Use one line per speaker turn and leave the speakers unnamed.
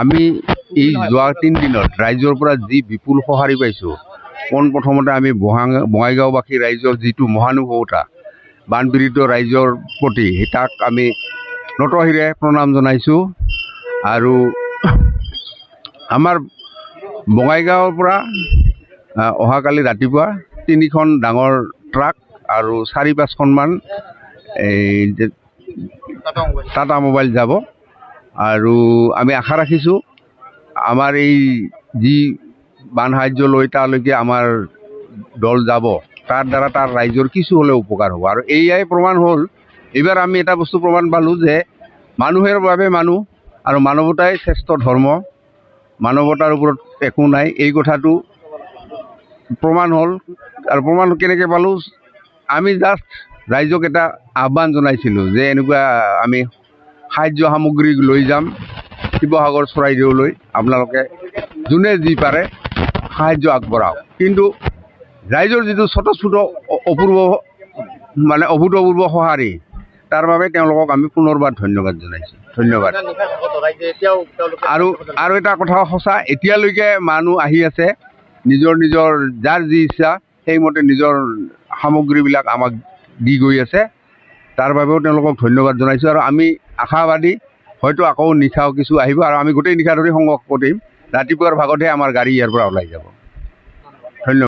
আমি এই যোৱা 3 দিনত ৰাইজৰ পৰা যি বিপুল সঁহাৰি পাইছোঁ, পোনপ্ৰথমতে আমি বঙাইগাঁওবাসী ৰাইজৰ যিটো মহানুভৱতা বানপীড়িত ৰাইজৰ প্ৰতি তাক আমি নতশিৰে প্ৰণাম জনাইছোঁ। আৰু আমাৰ বঙাইগাঁৱৰ পৰা অহাকালি ৰাতিপুৱা 3খন ডাঙৰ ট্ৰাক আৰু 4-5খনমান এই টাটা মোবাইল যাব। আৰু আমি আশা ৰাখিছোঁ আমাৰ এই যি বান সাহায্য লৈ তালৈকে আমাৰ দল যাব, তাৰ দ্বাৰা তাৰ ৰাইজৰ কিছু হ'লেও উপকাৰ হ'ব। আৰু এয়াই প্ৰমাণ হ'ল, এইবাৰ আমি এটা বস্তু প্ৰমাণ পালোঁ যে মানুহৰ বাবে মানুহ আৰু মানৱতাই শ্ৰেষ্ঠ ধৰ্ম, মানৱতাৰ ওপৰত একো নাই, এই কথাটো প্ৰমাণ হ'ল। আৰু প্ৰমাণ কেনেকৈ পালোঁ, আমি জাষ্ট ৰাইজক এটা আহ্বান জনাইছিলোঁ যে এনেকুৱা আমি সাহায্য সামগ্ৰী লৈ যাম শিৱসাগৰ চৰাইদেউলৈ, আপোনালোকে যোনে যি পাৰে সাহায্য আগবঢ়াওক। কিন্তু ৰাইজৰ যিটো স্বতঃস্ফূৰ্ত অপূৰ্ব অভূতপূৰ্ব সঁহাৰি, তাৰ বাবে তেওঁলোকক আমি পুনৰবাৰ ধন্যবাদ জনাইছোঁ। ধন্যবাদ। আৰু এটা কথা সঁচা, এতিয়ালৈকে মানুহ আহি আছে, নিজৰ যাৰ যি ইচ্ছা সেইমতে নিজৰ সামগ্ৰীবিলাক আমাক দি গৈ আছে, তাৰ বাবেও তেওঁলোকক ধন্যবাদ জনাইছোঁ। আৰু আমি আশাবাদী, হয়তো আকৌ নিশাও কিছু আহিব আৰু আমি গোটেই নিশা ধৰি সংগ্ৰহ কৰিম। ৰাতিপুৱাৰ ভাগতহে আমাৰ গাড়ী ইয়াৰ পৰা ওলাই যাব। ধন্যবাদ।